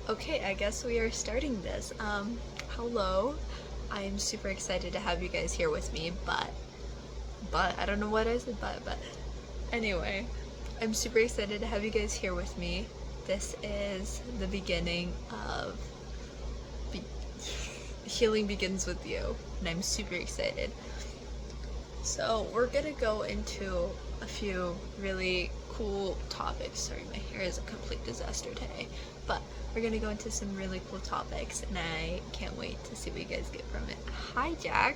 Okay, I guess we are starting this. Hello. I'm super excited to have you guys here with me, but I don't know what I said, but anyway, I'm super excited to have you guys here with me. This is the beginning of be- Healing Begins with You, and I'm super excited. So, we're gonna go into a few really cool topics. Sorry, my hair is a complete disaster today, but we're gonna go into some really cool topics, and I can't wait to see what you guys get from it. Hi, Jack.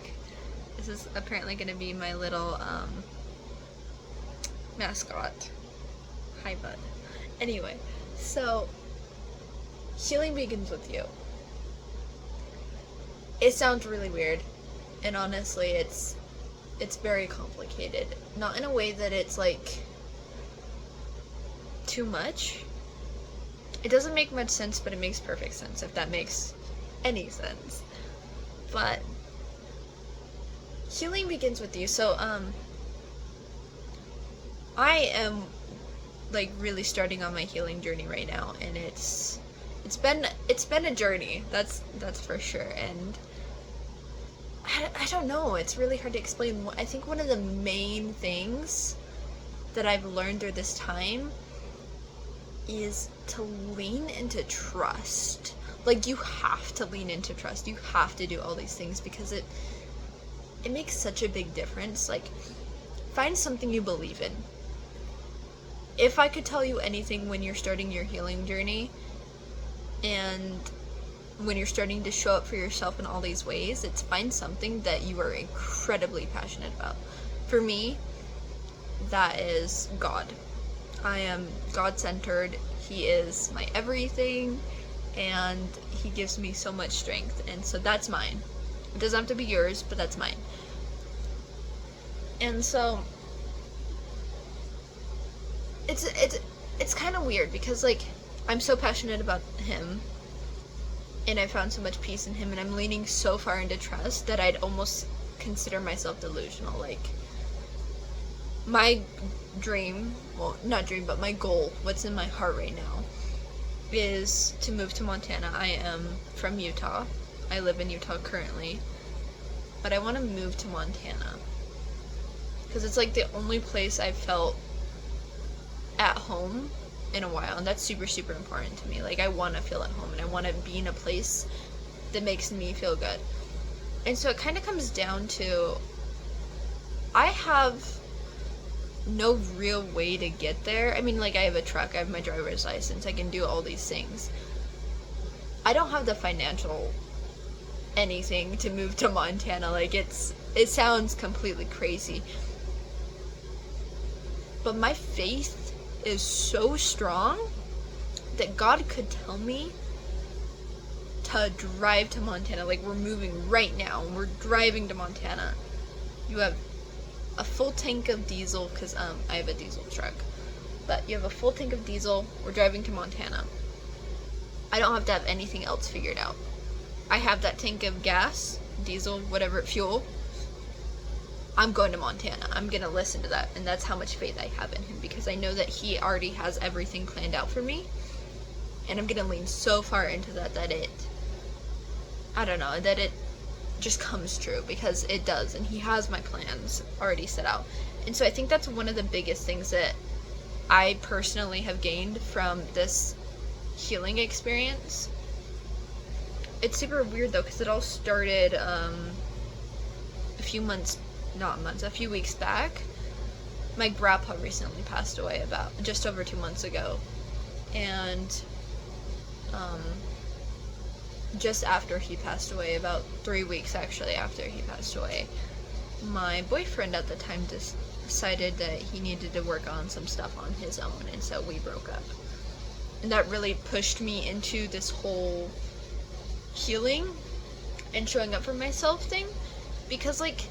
This is apparently gonna be my little mascot. Hi, bud. Anyway, so healing begins with you. It sounds really weird, and honestly, it's very complicated. Not in a way that it's like too much. It doesn't make much sense, but it makes perfect sense, if that makes any sense. But healing begins with you. So I am like really starting on my healing journey right now, and it's been a journey. That's for sure. And I don't know, it's really hard to explain. I think one of the main things that I've learned through this time is to lean into trust. Like, you have to lean into trust. You have to do all these things because it makes such a big difference. Like, find something you believe in. If I could tell you anything when you're starting your healing journey and when you're starting to show up for yourself in all these ways, it's find something that you are incredibly passionate about. For me, that is God. I am God-centered. He is my everything, and he gives me so much strength, and so that's mine. It doesn't have to be yours, but that's mine. And so it's kind of weird because, like, I'm so passionate about him, and I found so much peace in him, and I'm leaning so far into trust that I'd almost consider myself delusional. Like, my dream, well, not dream, but my goal, what's in my heart right now, is to move to Montana. I am from Utah. I live in Utah currently, but I want to move to Montana because it's like the only place I've felt at home in a while, and that's super, super important to me. Like, I want to feel at home, and I want to be in a place that makes me feel good. And so it kind of comes down to, I have no real way to get there. I mean, like, I have a truck, I have my driver's license, I can do all these things. I don't have the financial anything to move to Montana. Like, it sounds completely crazy, but my faith is so strong that God could tell me to drive to Montana. Like, we're moving right now, we're driving to Montana. You have a full tank of diesel, because I have a diesel truck, but you have a full tank of diesel, we're driving to Montana. I don't have to have anything else figured out. I have that tank of gas, diesel, whatever, fuel. I'm going to Montana. I'm gonna listen to that, and that's how much faith I have in him, because I know that he already has everything planned out for me, and I'm gonna lean so far into that it just comes true, because it does, and he has my plans already set out. And so I think that's one of the biggest things that I personally have gained from this healing experience. It's super weird though, because it all started a few weeks back. My grandpa recently passed away about just over 2 months ago, and just after he passed away, about 3 weeks actually after he passed away, my boyfriend at the time decided that he needed to work on some stuff on his own, and so we broke up. And that really pushed me into this whole healing and showing up for myself thing, because, like,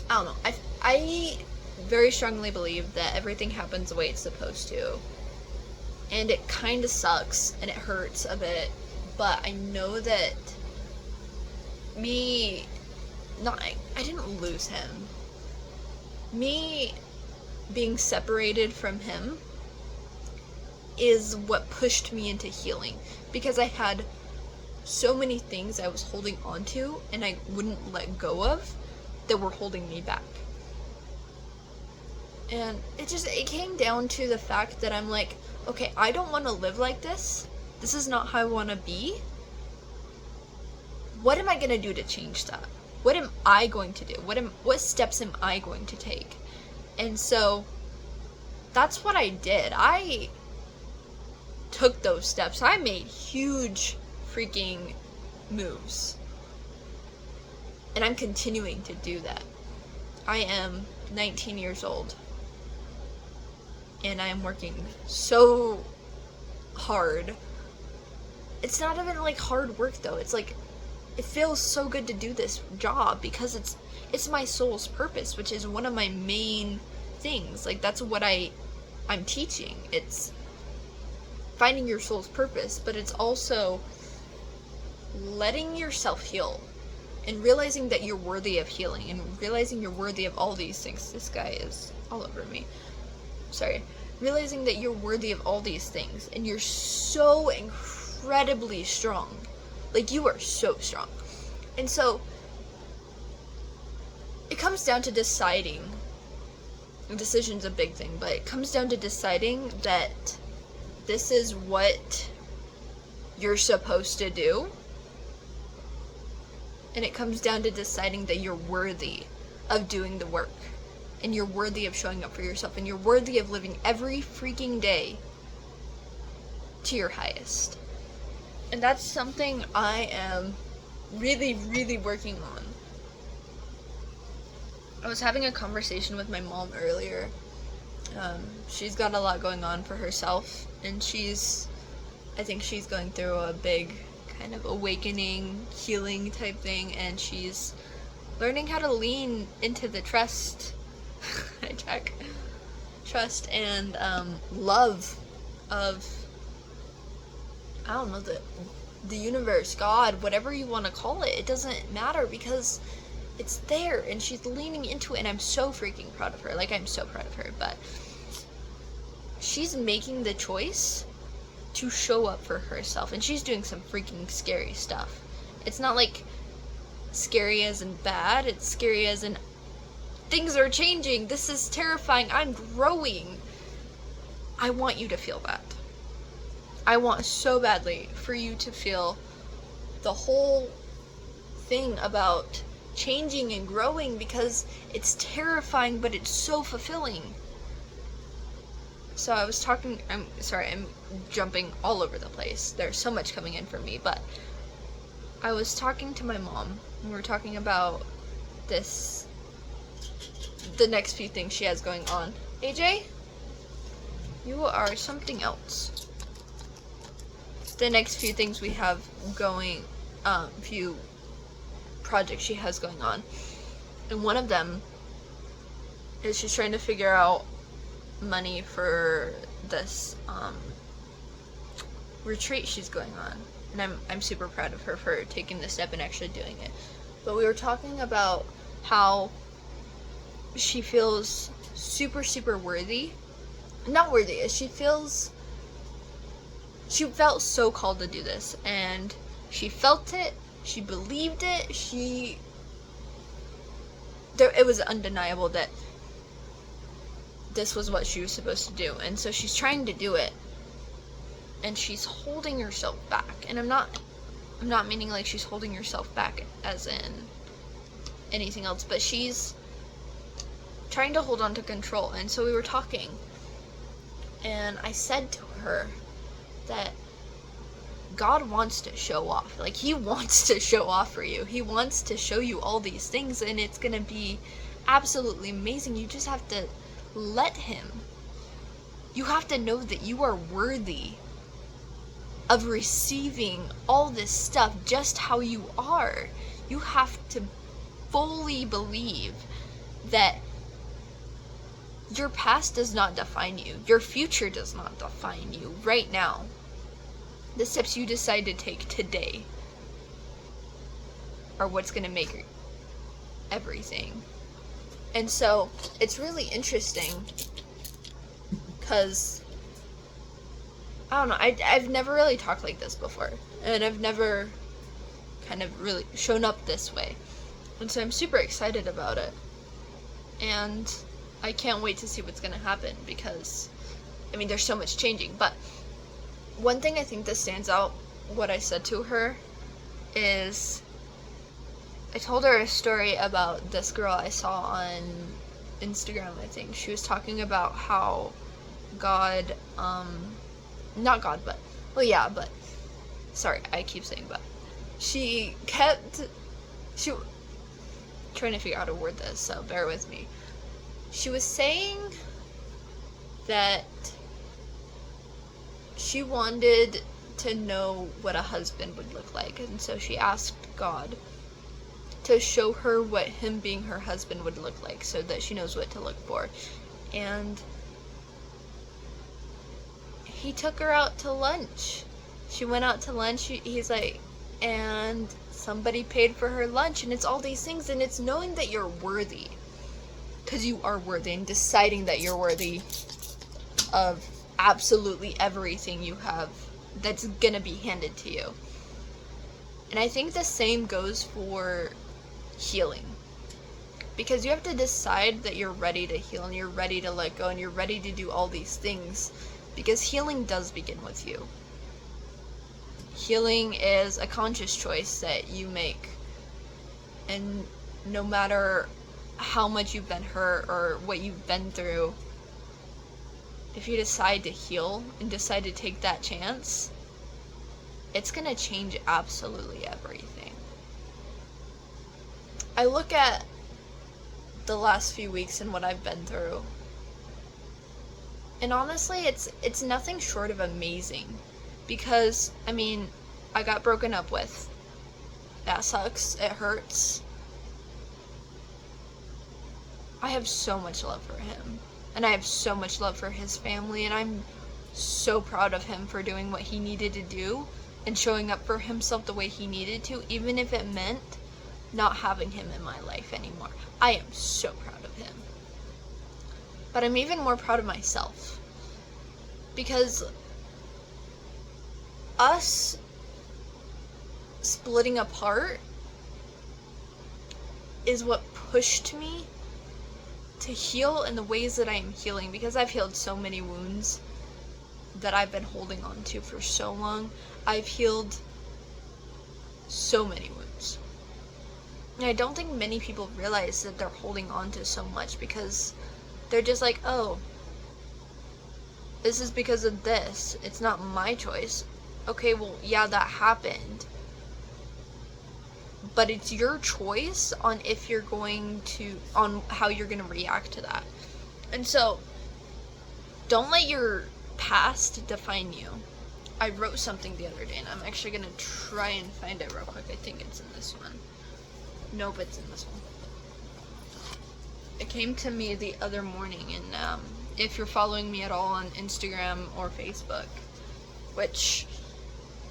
I don't know, I very strongly believe that everything happens the way it's supposed to, and it kind of sucks and it hurts a bit, but I know that I didn't lose him. Me being separated from him is what pushed me into healing, because I had so many things I was holding on to and I wouldn't let go of that were holding me back. And it came down to the fact that I'm like, okay, I don't want to live like this. This is not how I want to be. What am I going to do to change that? What am I going to do? What steps am I going to take? And so that's what I did. I took those steps. I made huge freaking moves. And I'm continuing to do that. I am 19 years old. And I am working so hard. It's not even like hard work though. It's like, it feels so good to do this job because it's my soul's purpose, which is one of my main things. Like, that's what I'm teaching. It's finding your soul's purpose, but it's also letting yourself heal and realizing that you're worthy of healing and realizing you're worthy of all these things. This guy is all over me. Sorry. Realizing that you're worthy of all these things and you're so incredibly strong. Like, you are so strong. And so it comes down to deciding. Decision's a big thing, but it comes down to deciding that this is what you're supposed to do. And it comes down to deciding that you're worthy of doing the work. And you're worthy of showing up for yourself. And you're worthy of living every freaking day to your highest. And that's something I am really, really working on. I was having a conversation with my mom earlier. She's got a lot going on for herself. And I think she's going through a big kind of awakening, healing type thing. And she's learning how to lean into the trust. Trust and love of, I don't know, the universe, God, whatever you want to call it. It doesn't matter because it's there and she's leaning into it, and I'm so freaking proud of her. Like, I'm so proud of her, but she's making the choice to show up for herself, and she's doing some freaking scary stuff. It's not like scary as in bad, it's scary as in things are changing, this is terrifying, I'm growing. I want you to feel that. I want so badly for you to feel the whole thing about changing and growing, because it's terrifying, but it's so fulfilling. So I was talking, I'm sorry, I'm jumping all over the place. There's so much coming in for me, but I was talking to my mom, and we were talking about the next few things she has going on. AJ? You are something else. The next few things we have going, few projects she has going on. And one of them is she's trying to figure out money for this retreat she's going on. And I'm super proud of her for taking this step and actually doing it. But we were talking about how she feels super, super worthy. Not worthy, she felt so called to do this, and she felt it, she believed it, it was undeniable that this was what she was supposed to do, and so she's trying to do it, and she's holding herself back. And I'm not meaning like she's holding herself back as in anything else, but she's trying to hold on to control. And so we were talking, and I said to her that God wants to show off. Like, he wants to show off for you. He wants to show you all these things, and it's gonna be absolutely amazing. You just have to let him. You have to know that you are worthy of receiving all this stuff just how you are. You have to fully believe that your past does not define you. Your future does not define you right now. The steps you decide to take today are what's going to make everything. And so it's really interesting because I don't know, I've never really talked like this before, and I've never kind of really shown up this way, and so I'm super excited about it, and I can't wait to see what's gonna happen, because I mean there's so much changing. But one thing I think that stands out, what I said to her, is I told her a story about this girl I saw on Instagram. I think she was talking about how God, not God, but, well, yeah, but, sorry, I keep saying but. She trying to figure out how to word this, so bear with me. She was saying that she wanted to know what a husband would look like, and so she asked God to show her what him being her husband would look like, so that she knows what to look for. And he took her out to lunch. She went out to lunch. He's like, and somebody paid for her lunch, and it's all these things, and it's knowing that you're worthy, because you are worthy, and deciding that you're worthy of absolutely everything you have that's gonna be handed to you. And I think the same goes for healing, because you have to decide that you're ready to heal, and you're ready to let go, and you're ready to do all these things, because healing does begin with you. Healing is a conscious choice that you make, and no matter how much you've been hurt or what you've been through, if you decide to heal and decide to take that chance, it's gonna change absolutely everything. I look at the last few weeks and what I've been through, and honestly, it's nothing short of amazing, because, I mean, I got broken up with. That sucks. It hurts. I have so much love for him, and I have so much love for his family, and I'm so proud of him for doing what he needed to do and showing up for himself the way he needed to, even if it meant not having him in my life anymore. I am so proud of him. But I'm even more proud of myself, because us splitting apart is what pushed me to heal in the ways that I am healing, because I've healed so many wounds that I've been holding on to for so long. I've healed so many wounds. And I don't think many people realize that they're holding on to so much, because they're just like, oh, this is because of this. It's not my choice. Okay, well, yeah, that happened. But it's your choice on if you're going to, on how you're going to react to that. And so, don't let your past define you. I wrote something the other day, and I'm actually going to try and find it real quick. I think it's in this one. Nope, it's in this one. It came to me the other morning, and if you're following me at all on Instagram or Facebook, which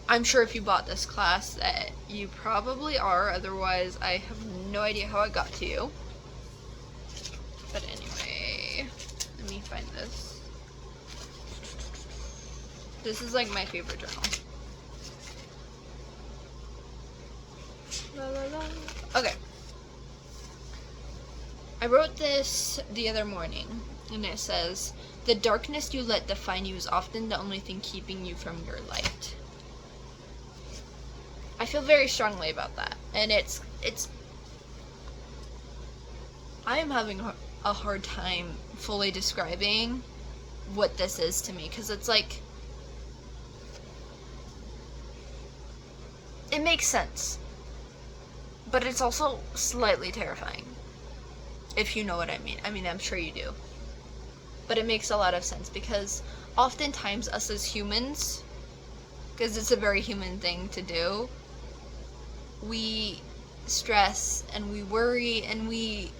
I'm sure if you bought this class that you probably are, otherwise I have no idea how it got to you. But anyway, let me find this. This is like my favorite journal. La, la, la. Okay. I wrote this the other morning, and it says, "The darkness you let define you is often the only thing keeping you from your light." I feel very strongly about that, and it's I am having a hard time fully describing what this is to me, because it's like, it makes sense, but it's also slightly terrifying, if you know what I mean. I mean, I'm sure you do, but it makes a lot of sense, because oftentimes us as humans, because it's a very human thing to do, we stress and we worry and we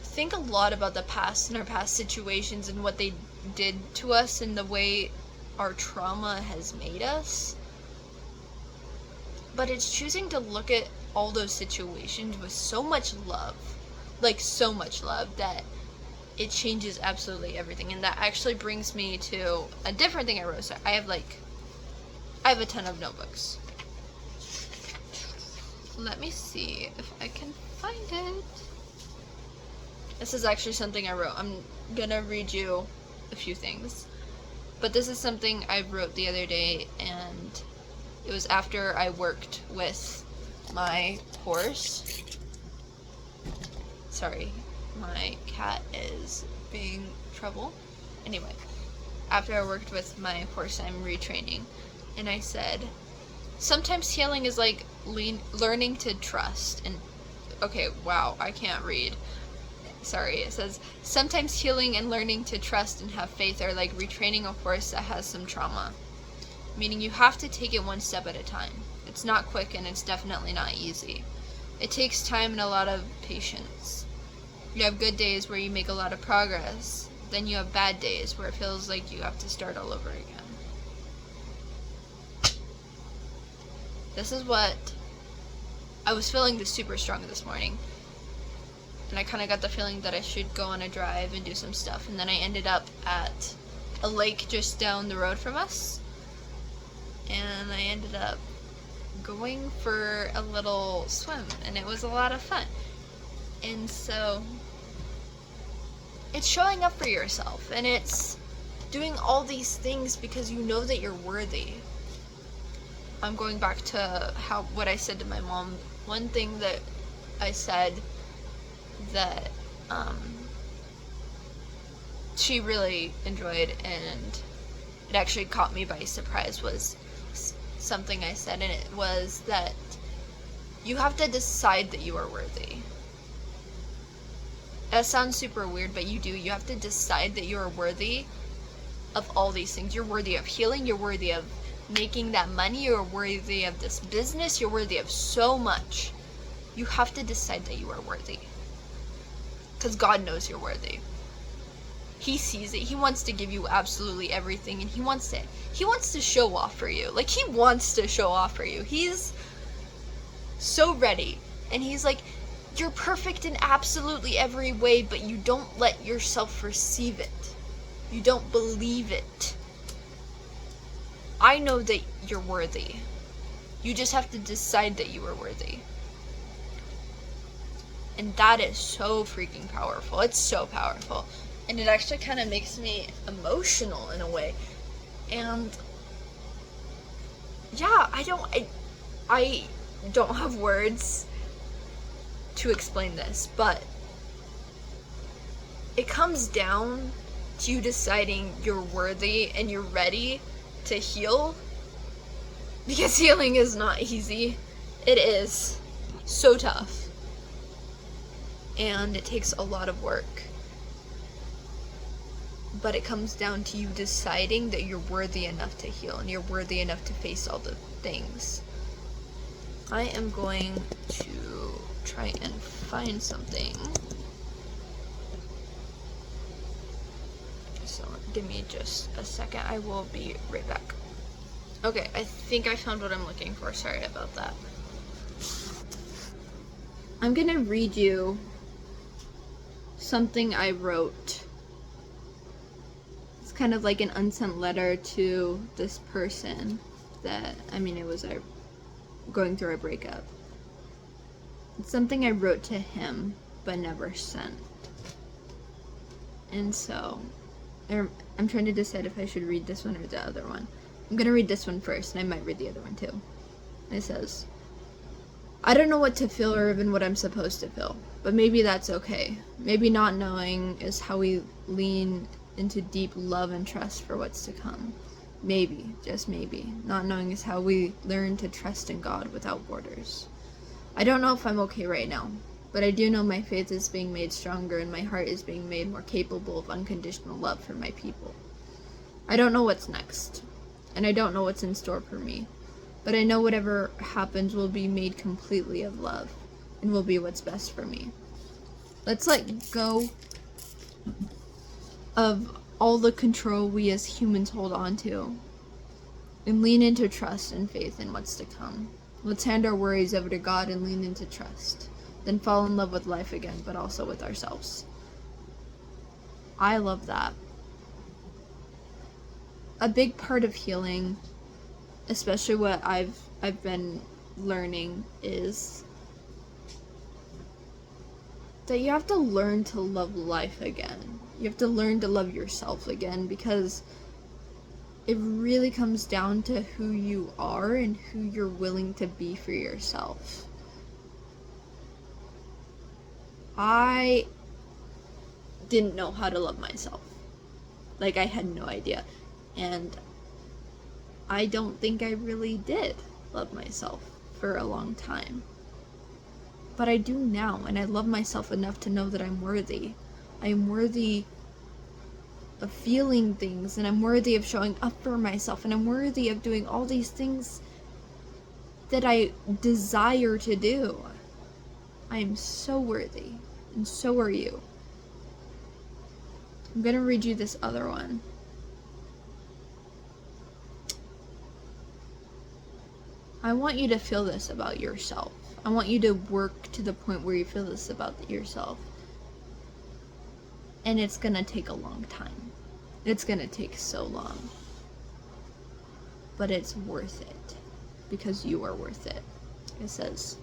think a lot about the past and our past situations and what they did to us and the way our trauma has made us. But it's choosing to look at all those situations with so much love, like so much love, that it changes absolutely everything. And that actually brings me to a different thing I wrote. So I have a ton of notebooks. Let me see if I can find it. This is actually something I wrote. I'm gonna read you a few things. But this is something I wrote the other day, and it was after I worked with my horse. Sorry, my cat is being trouble. Anyway, after I worked with my horse, I'm retraining, and I said, sometimes healing is like learning to trust. And okay, wow, I can't read. Sorry, it says, sometimes healing and learning to trust and have faith are like retraining a horse that has some trauma. Meaning you have to take it one step at a time. It's not quick, and it's definitely not easy. It takes time and a lot of patience. You have good days where you make a lot of progress. Then you have bad days where it feels like you have to start all over again. This is what I was feeling super strong this morning. And I kind of got the feeling that I should go on a drive and do some stuff. And then I ended up at a lake just down the road from us. And I ended up going for a little swim. And it was a lot of fun. And so it's showing up for yourself. And it's doing all these things because you know that you're worthy. I'm going back to what I said to my mom. One thing that I said that she really enjoyed, and it actually caught me by surprise, was something I said, and it was that you have to decide that you are worthy. That sounds super weird, but you do. You have to decide that you are worthy of all these things. You're worthy of healing, you're worthy of making that money, you're worthy of this business, you're worthy of so much. You have to decide that you are worthy. Because God knows you're worthy. He sees it. He wants to give you absolutely everything, and he wants to show off for you. Like, he wants to show off for you. He's so ready. And he's like, you're perfect in absolutely every way, but you don't let yourself receive it. You don't believe it. I know that you're worthy. You just have to decide that you are worthy. And that is so freaking powerful. It's so powerful. And it actually kind of makes me emotional in a way. And yeah, I don't have words to explain this, but it comes down to you deciding you're worthy and you're ready to heal. Because healing is not easy. It is so tough. And it takes a lot of work. But it comes down to you deciding that you're worthy enough to heal and you're worthy enough to face all the things. I am going to try and find something. So give me just a second. I will be right back. Okay, I think I found what I'm looking for. Sorry about that. I'm gonna read you something I wrote. It's kind of like an unsent letter to this person that, it was going through a breakup. It's something I wrote to him but never sent. And so I'm trying to decide if I should read this one or the other one. I'm gonna read this one first, and I might read the other one too. It says, I don't know what to feel or even what I'm supposed to feel, but maybe that's okay. Maybe not knowing is how we lean into deep love and trust for what's to come. Maybe, just maybe, not knowing is how we learn to trust in God without borders. I don't know if I'm okay right now, but I do know my faith is being made stronger and my heart is being made more capable of unconditional love for my people. I don't know what's next, and I don't know what's in store for me, but I know whatever happens will be made completely of love and will be what's best for me. Let's let go of all the control we as humans hold on to and lean into trust and faith in what's to come. Let's hand our worries over to God and lean into trust, then fall in love with life again, but also with ourselves. I love that. A big part of healing, especially what I've been learning, is that you have to learn to love life again. You have to learn to love yourself again, because it really comes down to who you are and who you're willing to be for yourself. I didn't know how to love myself. Like, I had no idea. And I don't think I really did love myself for a long time. But I do now, and I love myself enough to know that I'm worthy. I am worthy of feeling things, and I'm worthy of showing up for myself, and I'm worthy of doing all these things that I desire to do. I am so worthy, and so are you. I'm gonna read you this other one. I want you to feel this about yourself. I want you to work to the point where you feel this about yourself. And it's gonna take a long time. It's gonna take so long. But it's worth it. Because you are worth it. It says,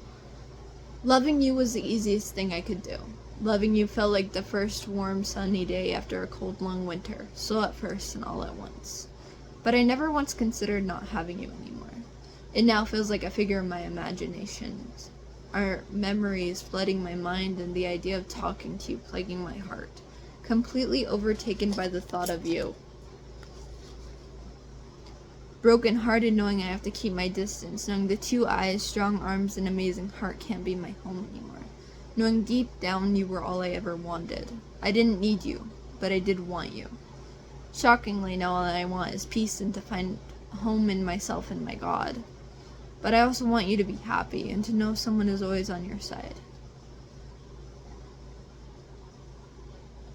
loving you was the easiest thing I could do. Loving you felt like the first warm, sunny day after a cold, long winter. Slow at first and all at once. But I never once considered not having you anymore. It now feels like a figure in my imagination. Our memories flooding my mind, and the idea of talking to you plaguing my heart. Completely overtaken by the thought of you. Broken hearted knowing I have to keep my distance. Knowing the 2 eyes, strong arms, and amazing heart can't be my home anymore. Knowing deep down you were all I ever wanted. I didn't need you, but I did want you. Shockingly, now all I want is peace and to find home in myself and my God. But I also want you to be happy and to know someone is always on your side.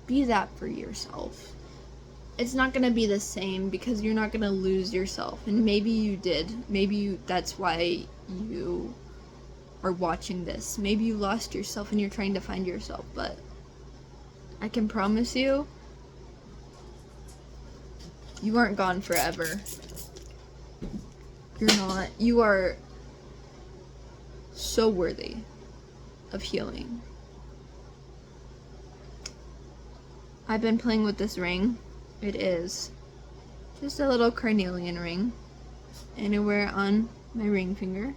Be that for yourself. It's not gonna be the same because you're not gonna lose yourself. And maybe you did. That's why you are watching this. Maybe you lost yourself and you're trying to find yourself. But I can promise you, you aren't gone forever. You're not. You are so worthy of healing. I've been playing with this ring. It is just a little carnelian ring. And I wear it on my ring finger.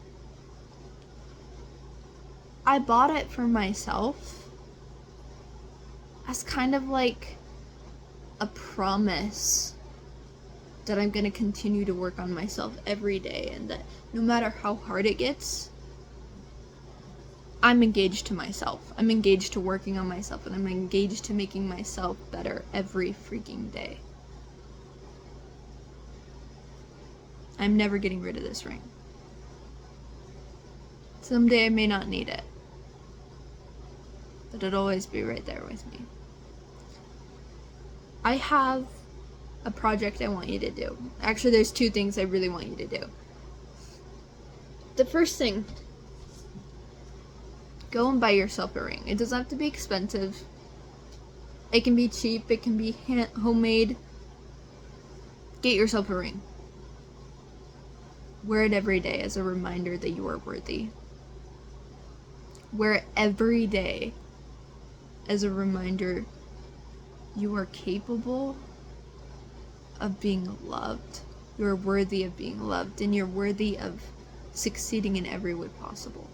I bought it for myself as kind of like a promise that I'm gonna continue to work on myself every day, and that no matter how hard it gets, I'm engaged to myself. I'm engaged to working on myself, and I'm engaged to making myself better every freaking day. I'm never getting rid of this ring. Someday I may not need it, but it'll always be right there with me. I have a project I want you to do. Actually, there's 2 things I really want you to do. The first thing, go and buy yourself a ring. It doesn't have to be expensive. It can be cheap. It can be homemade. Get yourself a ring. Wear it every day as a reminder that you are worthy. Wear it every day as a reminder you are capable of being loved. You are worthy of being loved, and you're worthy of succeeding in every way possible.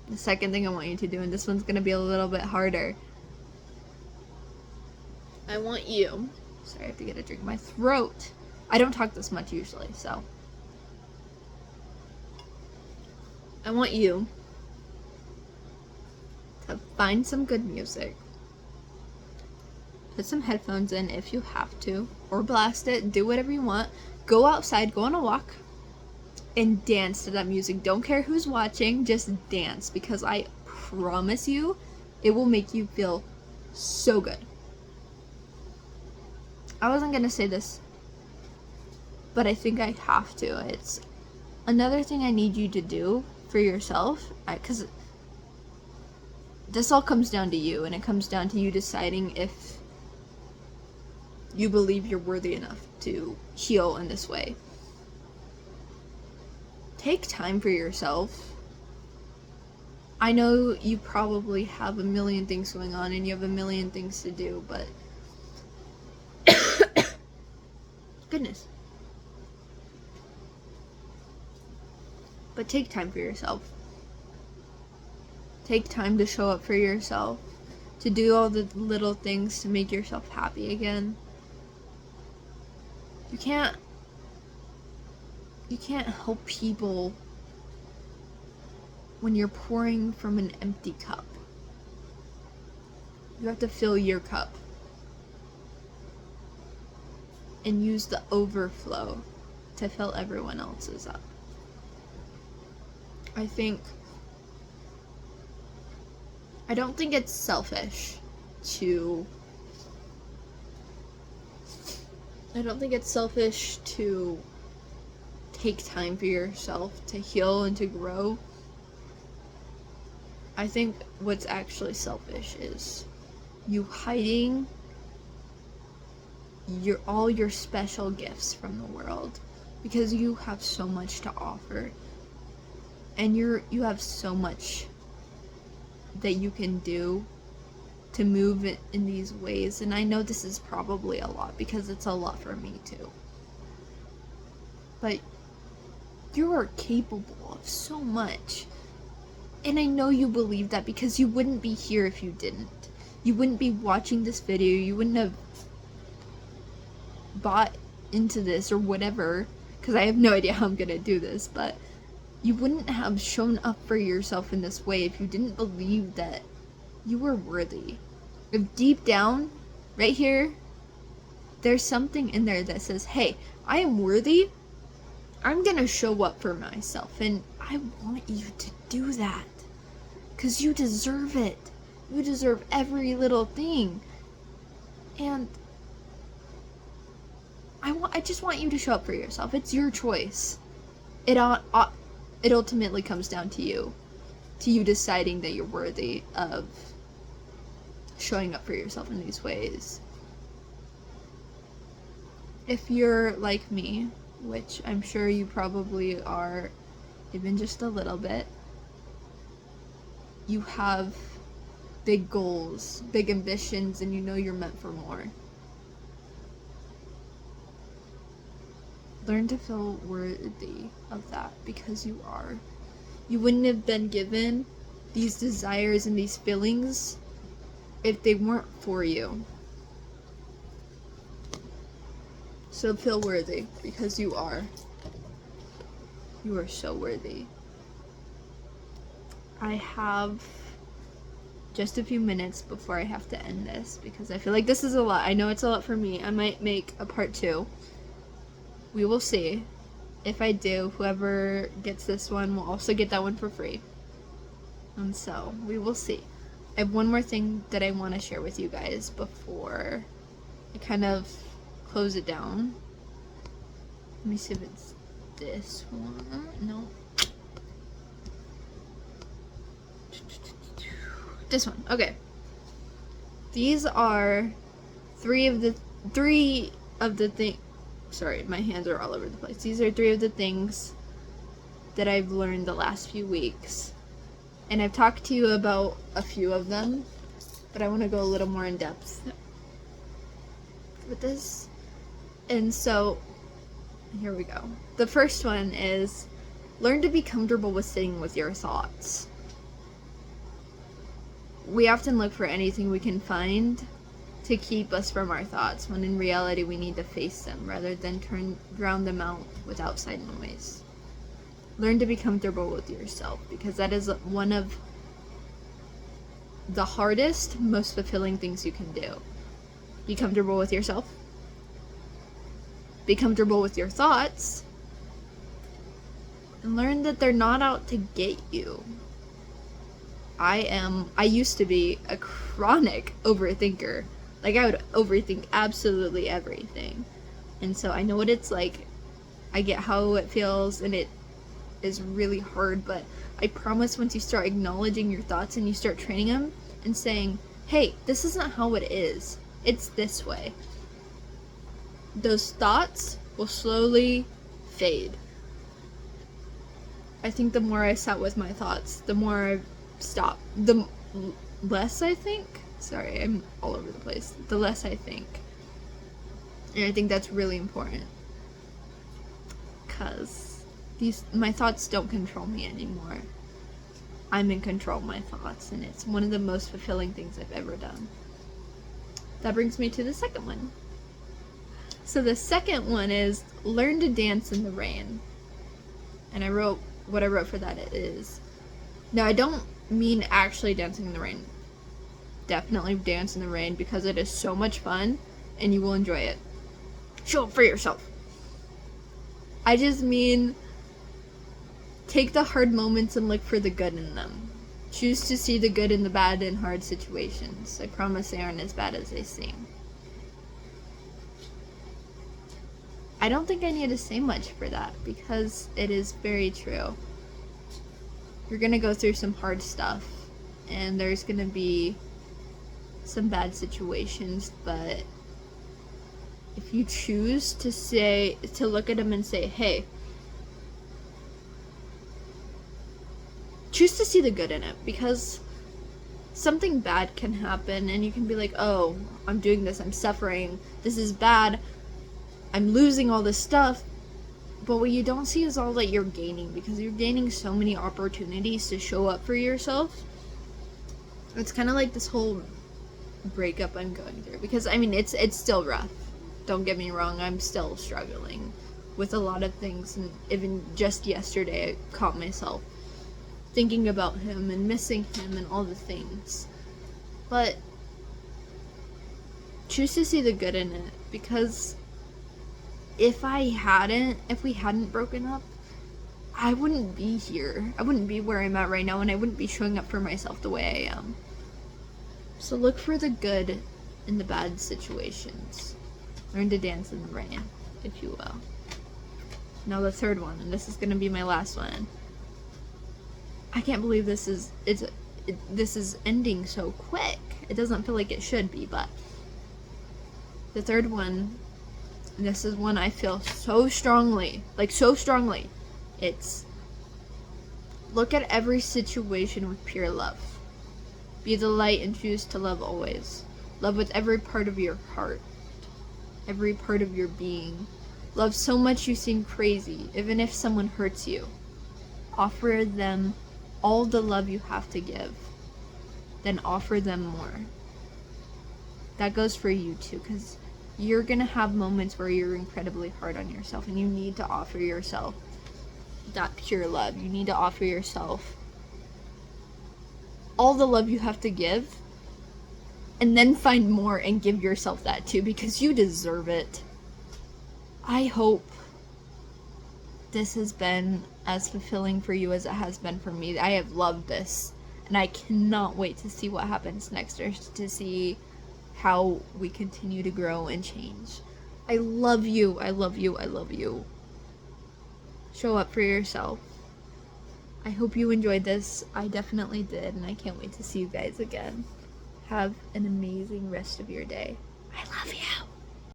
The second thing I want you to do, and this one's gonna be a little bit harder. I want you, sorry, I have to get a drink. My throat, I don't talk this much usually, so. I want you to find some good music. Put some headphones in if you have to, or blast it, do whatever you want. Go outside, go on a walk, and dance to that music. Don't care who's watching, just dance, because I promise you, it will make you feel so good. I wasn't gonna say this, but I think I have to. It's another thing I need you to do for yourself, because this all comes down to you, and it comes down to you deciding if you believe you're worthy enough to heal in this way. Take time for yourself. I know you probably have a million things going on and you have a million things to do, but goodness. But take time for yourself. Take time to show up for yourself, to do all the little things to make yourself happy again. You can't help people when you're pouring from an empty cup. You have to fill your cup and use the overflow to fill everyone else's up. I don't think it's selfish to take time for yourself to heal and to grow. I think what's actually selfish is you hiding all your special gifts from the world, because you have so much to offer and you have so much that you can do to move it in these ways. And I know this is probably a lot because it's a lot for me too, but you are capable of so much. And I know you believe that because you wouldn't be here if you didn't. You wouldn't be watching this video, you wouldn't have bought into this or whatever, because I have no idea how I'm gonna do this, but you wouldn't have shown up for yourself in this way if you didn't believe that you were worthy. If deep down, right here, there's something in there that says, hey, I am worthy, I'm gonna show up for myself, and I want you to do that. Because you deserve it. You deserve every little thing. And I just want you to show up for yourself. It's your choice. It ultimately comes down to you deciding that you're worthy of showing up for yourself in these ways. If you're like me, which I'm sure you probably are, even just a little bit, you have big goals, big ambitions, and you know you're meant for more. Learn to feel worthy of that, because you are. You wouldn't have been given these desires and these feelings if they weren't for you. So feel worthy, because you are. You are so worthy. I have just a few minutes before I have to end this, because I feel like this is a lot. I know it's a lot for me. I might make a part 2. We will see. If I do, whoever gets this one will also get that one for free. And so, we will see. I have one more thing that I want to share with you guys before I kind of close it down. Let me see if it's this one. No. This one. Okay. These are three of the things. Sorry, my hands are all over the place. These are 3 of the things that I've learned the last few weeks. And I've talked to you about a few of them, but I want to go a little more in depth with this. And so, here we go. The first one is, learn to be comfortable with sitting with your thoughts. We often look for anything we can find to keep us from our thoughts, when in reality we need to face them rather than drown them out with outside noise. Learn to be comfortable with yourself, because that is one of the hardest, most fulfilling things you can do. Be comfortable with yourself. Be comfortable with your thoughts. And learn that they're not out to get you. I used to be a chronic overthinker. Like, I would overthink absolutely everything. And so I know what it's like. I get how it feels, and it is really hard, but I promise once you start acknowledging your thoughts and you start training them and saying, hey, this isn't how it is. It's this way. those thoughts will slowly fade. I think the more I sat with my thoughts, the more I stopped. The less I think. Sorry, I'm all over the place. The less I think. And I think that's really important. Because my thoughts don't control me anymore. I'm in control of my thoughts, and it's one of the most fulfilling things I've ever done. That brings me to the second one. So the second one is learn to dance in the rain. And what I wrote for that is, now I don't mean actually dancing in the rain. Definitely dance in the rain because it is so much fun and you will enjoy it. Show up for yourself. I just mean take the hard moments and look for the good in them. Choose to see the good in the bad in hard situations. I promise they aren't as bad as they seem. I don't think I need to say much for that because it is very true. You're gonna go through some hard stuff and there's gonna be some bad situations, but if you choose to look at them and say, hey, choose to see the good in it, because something bad can happen and you can be like, oh, I'm doing this, I'm suffering, this is bad, I'm losing all this stuff. But what you don't see is all that you're gaining, because you're gaining so many opportunities to show up for yourself. It's kind of like this whole breakup I'm going through, because I mean it's still rough. Don't get me wrong, I'm still struggling with a lot of things, and even just yesterday I caught myself thinking about him and missing him and all the things. But choose to see the good in it, because if we hadn't broken up, I wouldn't be here. I wouldn't be where I'm at right now, and I wouldn't be showing up for myself the way I am. So look for the good in the bad situations. Learn to dance in the rain, if you will. Now the third one, and this is going to be my last one. I can't believe this is ending so quick. It doesn't feel like it should be, but the third one, and this is one I feel so strongly, it's look at every situation with pure love. Be the light and choose to love always. Love with every part of your heart, every part of your being. Love so much you seem crazy, even if someone hurts you. Offer them all the love you have to give, then offer them more. That goes for you too, because you're gonna have moments where you're incredibly hard on yourself, and you need to offer yourself that pure love. You need to offer yourself all the love you have to give, and then find more and give yourself that too, because you deserve it. I hope this has been as fulfilling for you as it has been for me. I have loved this, and I cannot wait to see what happens next, or to see how we continue to grow and change. I love you. I love you. I love you. Show up for yourself. I hope you enjoyed this. I definitely did, and I can't wait to see you guys again. Have an amazing rest of your day. I love you.